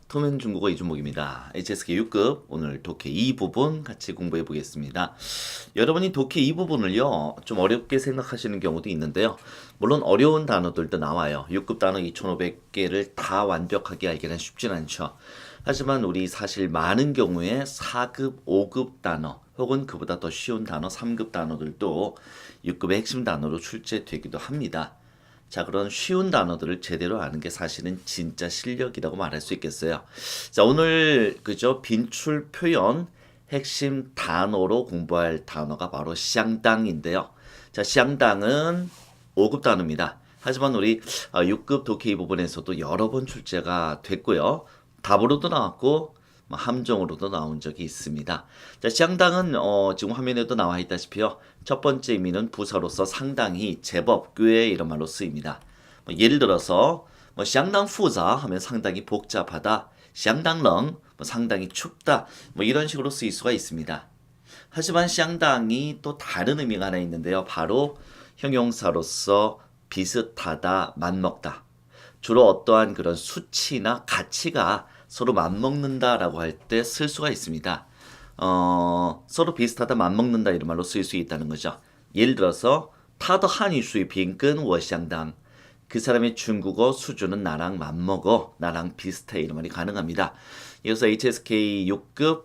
토면 중국어 이주목입니다. HSK 6급 오늘 독해 2부분 같이 공부해 보겠습니다. 여러분이 독해 2부분을요 좀 어렵게 생각하시는 경우도 있는데요. 물론 어려운 단어들도 나와요. 6급 단어 2,500개를 다 완벽하게 알기는 쉽진 않죠. 하지만 우리 사실 많은 경우에 4급, 5급 단어 혹은 그보다 더 쉬운 단어 3급 단어들도 6급의 핵심 단어로 출제되기도 합니다. 자, 그런 쉬운 단어들을 제대로 아는 게 사실은 진짜 실력이라고 말할 수 있겠어요. 자, 오늘 그죠? 빈출 표현 핵심 단어로 공부할 단어가 바로 샹당인데요. 자, 샹당은 5급 단어입니다. 하지만 우리 6급 독해 이 부분에서도 여러 번 출제가 됐고요. 답으로도 나왔고 함정으로도 나온 적이 있습니다. 자, 샹당은 지금 화면에도 나와 있다시피요. 첫 번째 의미는 부사로서 상당히 제법 꽤 이런 말로 쓰입니다. 예를 들어서 샹당复杂하면 상당히 복잡하다. 샹당冷 상당히 춥다. 이런 식으로 쓰일 수가 있습니다. 하지만 샹당이 또 다른 의미가 하나 있는데요. 바로 형용사로서 비슷하다, 맞먹다. 주로 어떠한 그런 수치나 가치가 서로 맞먹는다라고 할 때 쓸 수가 있습니다. 서로 비슷하다, 맞먹는다 이런 말로 쓸 수 있다는 거죠. 예를 들어서 他的汉语水平跟我相当. 그 사람의 중국어 수준은 나랑 맞먹어, 나랑 비슷해 이런 말이 가능합니다. 이어서 HSK 6급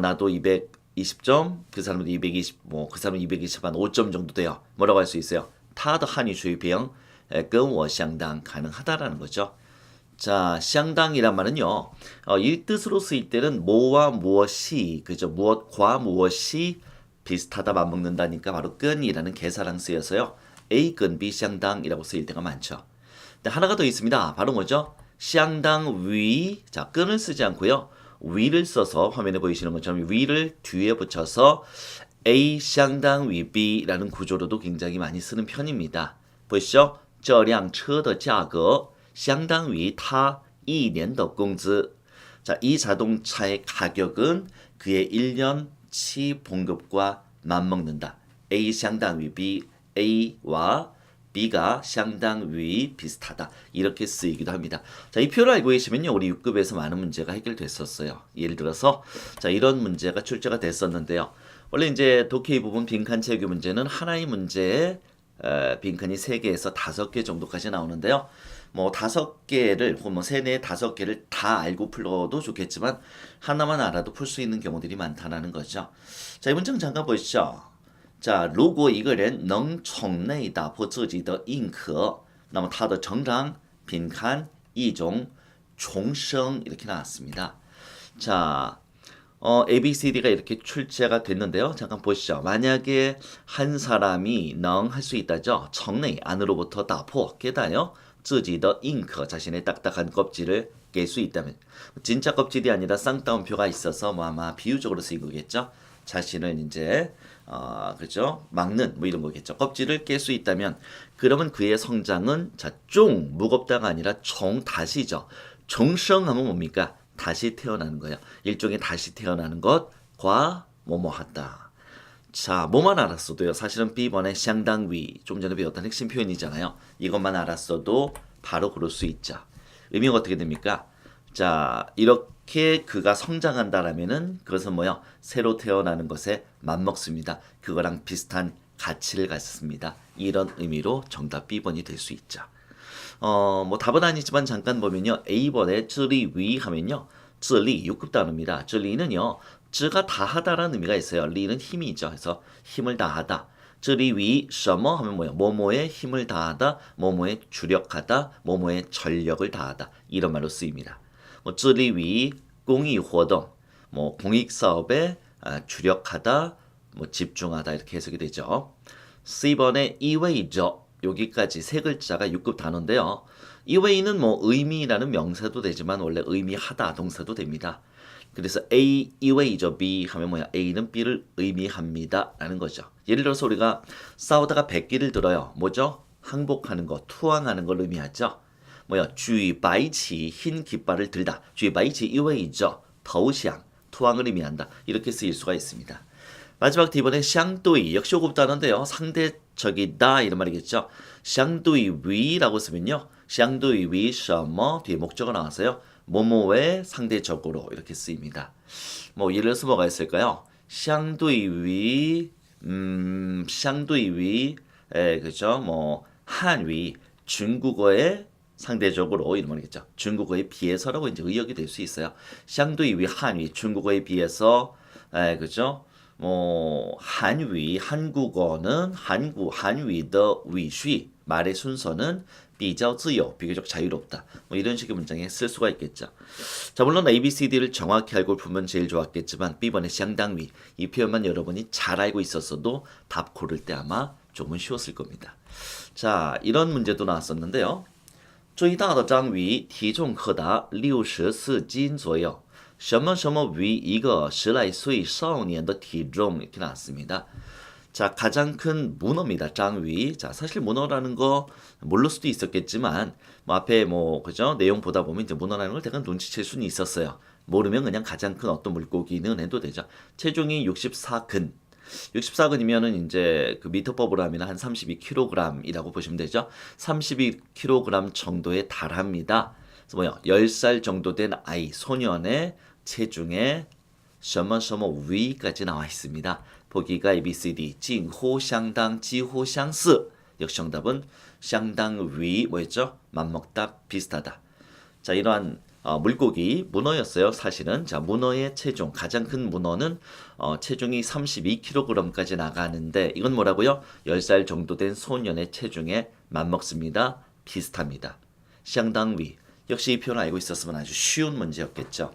나도 220점, 그 사람도 220, 그 사람은 220 한 5점 정도 돼요. 뭐라고 할 수 있어요? 他的汉语水平跟我相当 가능하다라는 거죠. 자, 샹당이란 말은요, 이 뜻으로 쓰일 때는 뭐와 무엇이, 그죠? 무엇과 무엇이 비슷하다, 맞먹는다니까 바로 끈이라는 개사랑 쓰여서요. A 끈 B 샹당이라고 쓰일 때가 많죠. 근데 하나가 더 있습니다. 바로 뭐죠? 샹당 위, 자, 끈을 쓰지 않고요. 위를 써서 화면에 보이시는 것처럼 위를 뒤에 붙여서 A 샹당 위 B라는 구조로도 굉장히 많이 쓰는 편입니다. 보시죠? 这辆车的价格相当于他一年的工资. 자, 이 자동차의 가격은 그의 1년치 봉급과 맞먹는다. A 相当于 B, A와 B가 相当于 비슷하다. 이렇게 쓰이기도 합니다. 자, 이 표를 알고 계시면요, 우리 6급에서 많은 문제가 해결됐었어요. 예를 들어서 자, 이런 문제가 출제가 됐었는데요. 원래 이제 독해 부분 빈칸 채우기 문제는 하나의 문제에 빈칸이 3개에서 5개 정도까지 나오는데요. 5개를 혹은 3, 4, 5개를 다 알고 풀어도 좋겠지만 하나만 알아도 풀 수 있는 경우들이 많다는 거죠. 자, 이 문장 잠깐 보시죠. 자, 如果一个人能从内打破自己的硬壳，那么他的成长빈칸一种重生 이렇게 나왔습니다. 자, ABCD가 이렇게 출제가 됐는데요. 잠깐 보시죠. 만약에 한 사람이 할 수 있다죠. 정내 안으로부터打破 깨다요. 自己的硬壳 자신의 딱딱한 껍질을 깰 수 있다면, 진짜 껍질이 아니라 쌍따옴표가 있어서 아마 비유적으로 쓰인 거겠죠. 자신을 이제 그죠? 막는 이런 거겠죠. 껍질을 깰 수 있다면 그러면 그의 성장은 자, 쫑 무겁다가 아니라 정 다시죠. 정성하면 뭡니까? 다시 태어나는 거예요. 일종의 다시 태어나는 것과 뭐뭐하다. 자, 뭐만 알았어도요. 사실은 B번의 샹당위 좀 전에 배웠던 핵심 표현이잖아요. 이것만 알았어도 바로 그럴 수 있죠. 의미가 어떻게 됩니까? 자, 이렇게 그가 성장한다라면은 그것은 뭐요? 새로 태어나는 것에 맞먹습니다. 그거랑 비슷한 가치를 갖습니다. 이런 의미로 정답 B번이 될 수 있죠. 답은 아니지만 잠깐 보면요. A번에 智力위 하면요. 智力 6급 단어입니다. 智力는요. 智가 다하다라는 의미가 있어요. 리는 힘이죠. 그래서 힘을 다하다. 智力위 什么 하면 뭐예요? 뭐뭐에 힘을 다하다, 뭐뭐에 주력하다, 뭐뭐에 전력을 다하다. 이런 말로 쓰입니다. 智力위 공익活动 공익사업에 주력하다, 집중하다 이렇게 해석이 되죠. C번에 意味着 여기까지 세 글자가 6급 단어인데요. 이외에는 의미라는 명사도 되지만 원래 의미하다 동사도 됩니다. 그래서 A 이외이죠. B 하면 뭐야? A는 B를 의미합니다 라는 거죠. 예를 들어서 우리가 싸우다가 백기를 들어요. 뭐죠? 항복하는 거, 투항하는 걸 의미하죠. 뭐야? 举白旗 흰 깃발을 들다. 举白旗 이외이죠.投降 투항을 의미한다. 이렇게 쓰일 수가 있습니다. 마지막 D번에 샹도이 역시 5급 단어인데요. 상대적이다 이런 말이겠죠. 샹도이 위라고 쓰면요. 샹도이 위什么 뒤에 목적어 나왔어요. 뭐뭐에 상대적으로 이렇게 쓰입니다. 뭐 예를 들어서 뭐가 있을까요? 相对于 그죠? 뭐 한위 중국어에 상대적으로 이런 말이겠죠. 중국어에 비해서라고 이제 의역이 될 수 있어요. 相对于 한위 중국어에 비해서 그죠? 뭐 한위 한국어는 한위의 语序 말의 순서는 比较自由 비교적 자유롭다. 뭐 이런 식의 문장에 쓸 수가 있겠죠. 자, 물론 ABCD를 정확히 알고 풀면 제일 좋았겠지만 B번의 相当于 이 표현만 여러분이 잘 알고 있었어도 답 고를 때 아마 조금은 쉬웠을 겁니다. 자, 이런 문제도 나왔었는데요. 最大的章鱼体重可达64斤左右。什么什么鱼一个10来岁少年的体重 이렇게 나왔습니다. 자, 가장 큰 문어입니다. 장위. 자, 사실 문어라는 거 모를 수도 있었겠지만 뭐 앞에 뭐 그죠? 내용 보다 보면 이제 문어라는 걸 대강 눈치챌 수는 있었어요. 모르면 그냥 가장 큰 어떤 물고기는 해도 되죠. 체중이 64근. 64근이면은 이제 그 미터법으로 하면 한 32kg이라고 보시면 되죠. 32kg 정도에 달합니다. 그래서 뭐요? 10살 정도 된 아이, 소년의 체중에 什么什么 위까지 나와 있습니다. 보기가 ABCD, 近乎相当, 几乎相似. 역시 정답은 相当 위, 뭐였죠? 맞먹다, 비슷하다. 자, 이러한 물고기, 문어였어요, 사실은. 자, 문어의 체중, 가장 큰 문어는 체중이 32kg까지 나가는데, 이건 뭐라고요? 10살 정도 된 소년의 체중에 맞먹습니다. 비슷합니다. 相当 위. 역시 이 표현 알고 있었으면 아주 쉬운 문제였겠죠.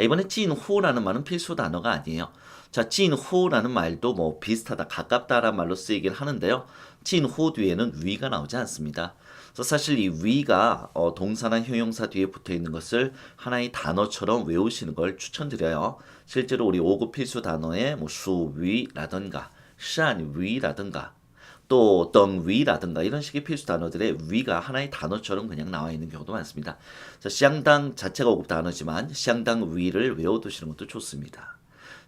이번에 찐후라는 말은 필수 단어가 아니에요. 자, 찐후라는 말도 뭐 비슷하다, 가깝다라는 말로 쓰이긴 하는데요. 찐후 뒤에는 위가 나오지 않습니다. 그래서 사실 이 위가 동사나 형용사 뒤에 붙어 있는 것을 하나의 단어처럼 외우시는 걸 추천드려요. 실제로 우리 5급 필수 단어에 뭐 수위라든가 샨위라든가 또 덩위라든가 이런 식의 필수 단어들의 위가 하나의 단어처럼 그냥 나와 있는 경우도 많습니다. 자, 相当 자체가 5급 단어지만 相当 위를 외워두시는 것도 좋습니다.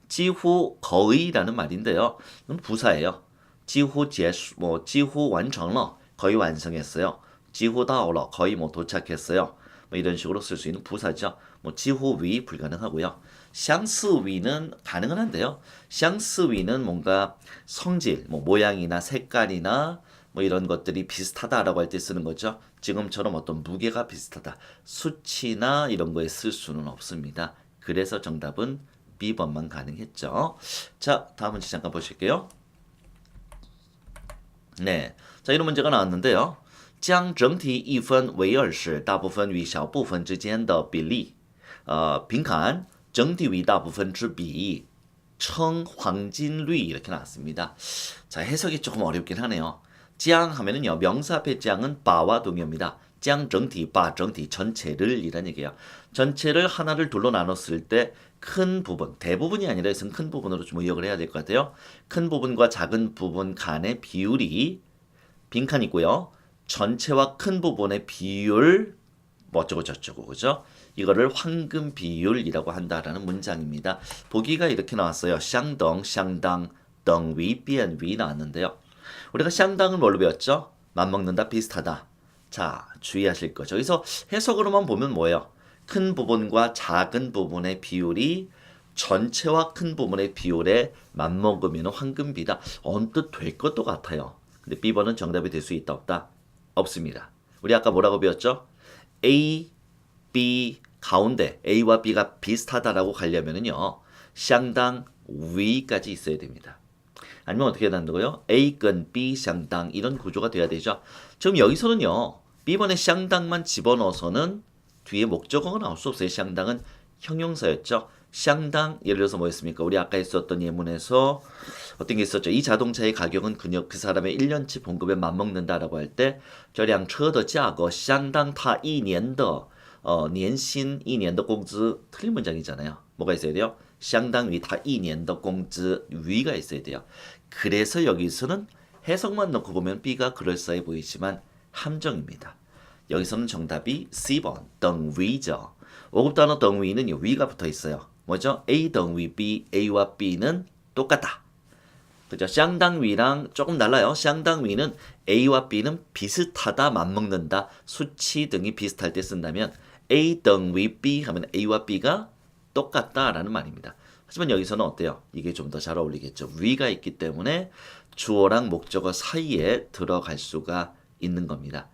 几乎 거의라는 말인데요. 이건 부사예요. 几乎结束, 뭐 几乎完成了 거의 완성했어요. 几乎到了 거의 뭐 도착했어요. 뭐 이런 식으로 쓸 수 있는 부사죠. 뭐 几乎 위 불가능하고요. 相似 위는 가능은 한데요. 相似 위는 뭔가 성질, 뭐 모양이나 색깔이나 뭐 이런 것들이 비슷하다라고 할 때 쓰는 거죠. 지금처럼 어떤 무게가 비슷하다, 수치나 이런 거에 쓸 수는 없습니다. 그래서 정답은 B번만 가능했죠. 자, 다음 문제 잠깐 보실게요. 네, 자, 이런 문제가 나왔는데요. 将整体一分为20大部分与小部分之间的比例平砍整体为大部分之比称黄金率 이렇게 나왔습니다. 자, 해석이 조금 어렵긴 하네요. 将 하면은요, 명사 앞에将은 바와 동의어입니다. 将 整体, 바, 整体, 전체를 이란 얘기예요. 전체를 하나를 둘로 나눴을 때 큰 부분, 대부분이 아니라 이것은 큰 부분으로 좀 의역을 해야 될 것 같아요. 큰 부분과 작은 부분 간의 비율이 빈칸이고요. 전체와 큰 부분의 비율 뭐 어쩌고 저쩌고, 그죠? 이거를 황금 비율이라고 한다라는 문장입니다. 보기가 이렇게 나왔어요. 相等, 相当, 等위, 变위 나왔는데요. 우리가 相当을 뭘로 배웠죠? 맞먹는다, 비슷하다. 자, 주의하실 거죠. 여기서 해석으로만 보면 뭐예요? 큰 부분과 작은 부분의 비율이 전체와 큰 부분의 비율에 맞먹으면 황금비다. 언뜻 될 것도 같아요. 근데 B번은 정답이 될 수 있다, 없다? 없습니다. 우리 아까 뭐라고 배웠죠? A, B 가운데 A와 B가 비슷하다라고 가려면은요, 相当 위까지 있어야 됩니다. 아니면 어떻게 된다고요? A 근 B 相当 이런 구조가 돼야 되죠. 지금 여기서는요, B번에 相当만 집어넣어서는 뒤에 목적어가 나올 수 없어요. 相当은 형용사였죠. 相当 예를 들어서 뭐였습니까? 우리 아까 있었던 예문에서 어떤 게 있었죠? 이 자동차의 가격은 그 사람의 1년치 봉급에 맞먹는다라고 할 때 这辆车的价格相当他一年的年薪一年的工资 틀린 문장이잖아요. 뭐가 있어야 돼요? 相当于他一年的工资 위가 있어야 돼요. 그래서 여기서는 해석만 넣고 보면 B가 그럴싸해 보이지만 함정입니다. 여기서는 정답이 C번 덩위죠. 5급 단어 덩위는 위가 붙어 있어요. 뭐죠? A 덩위 B, A와 B는 똑같다. 그죠? 相当위랑 조금 달라요. 相当위는 A와 B는 비슷하다, 맞먹는다, 수치 등이 비슷할 때 쓴다면 A 덩 위 B 하면 A와 B가 똑같다라는 말입니다. 하지만 여기서는 어때요? 이게 좀 더 잘 어울리겠죠. 위가 있기 때문에 주어랑 목적어 사이에 들어갈 수가 있는 겁니다.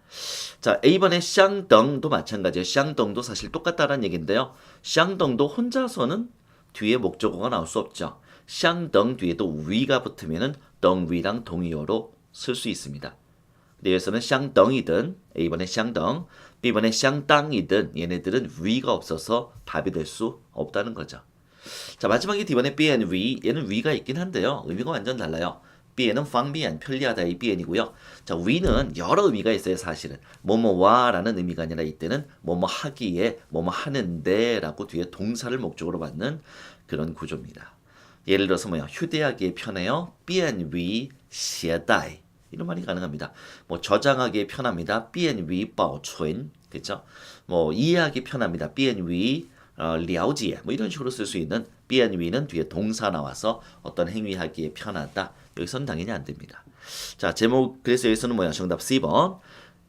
자, A번의 샹덩도 마찬가지예요. 샹덩도 사실 똑같다라는 얘기인데요. 샹덩도 혼자서는 뒤에 목적어가 나올 수 없죠. 샹덩 뒤에도 위가 붙으면은 덩위랑 동의어로 쓸 수 있습니다. 근데 여기서는 샹덩이든 A번의 샹덩, B번의 샹땅이든 얘네들은 위가 없어서 답이 될 수 없다는 거죠. 자, 마지막에 D번의 Bn 위, 얘는 위가 있긴 한데요. 의미가 완전 달라요. Bn은 방비안, 편리하다의 Bn이고요. 자, 위는 여러 의미가 있어요, 사실은. 뭐뭐와라는 의미가 아니라 이때는 뭐뭐 하기에, 뭐뭐 하는데 라고 뒤에 동사를 목적으로 받는 그런 구조입니다. 예를 들어서 뭐야, 휴대하기에 편해요. Bn 위, 携带 이런 말이 가능합니다. 뭐 저장하기에 편합니다. Bn 위, 保存 그렇죠? 뭐 이해하기 편합니다. Bn 위, 了解 뭐 이런 식으로 쓸 수 있는 Bn 위는 뒤에 동사 나와서 어떤 행위하기에 편하다. 여기서는 당연히 안 됩니다. 자, 제목 그래서 여기서는 뭐야? 정답 C번.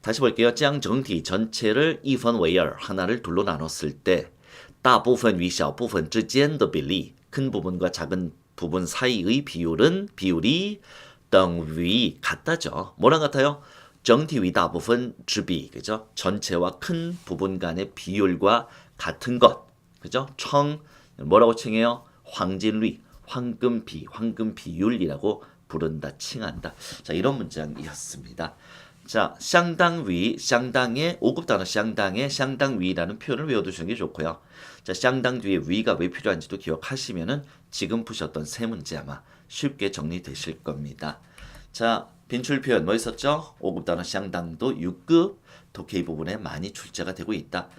다시 볼게요. 将整体 전체를 一分为二 하나를 둘로 나눴을 때 大部分与小部分之间的比例 큰 부분과 작은 부분 사이의 비율이 等于 같다죠. 뭐랑 같아요? 整体与大部分之比 그죠? 전체와 큰 부분 간의 비율과 같은 것. 그죠? 뭐라고 칭해요? 황진리, 황금 비율이라고 부른다, 칭한다. 자, 이런 문장이었습니다. 자, 샹당위, 샹당의 5급 단어 샹당의 샹당위라는 표현을 외워두시는 게 좋고요. 자, 샹당 뒤에 위가 왜 필요한지도 기억하시면은 지금 푸셨던 세 문제 아마 쉽게 정리되실 겁니다. 자, 빈출 표현 뭐 있었죠? 5급 단어 샹당도 6급 독해 부분에 많이 출제가 되고 있다.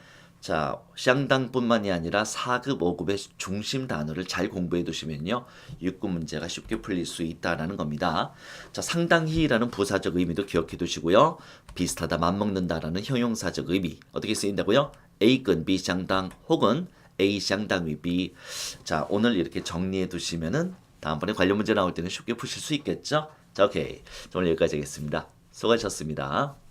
자, 샹당뿐만이 아니라 4급, 5급의 중심 단어를 잘 공부해 두시면요. 6급 문제가 쉽게 풀릴 수 있다라는 겁니다. 자, 상당히라는 부사적 의미도 기억해 두시고요. 비슷하다, 맞먹는다라는 형용사적 의미 어떻게 쓰인다고요? A근 B 샹당 혹은 A 샹당위 B. 자, 오늘 이렇게 정리해 두시면은 다음번에 관련 문제 나올 때는 쉽게 푸실 수 있겠죠? 자, 오케이. 오늘 여기까지 하겠습니다. 수고하셨습니다.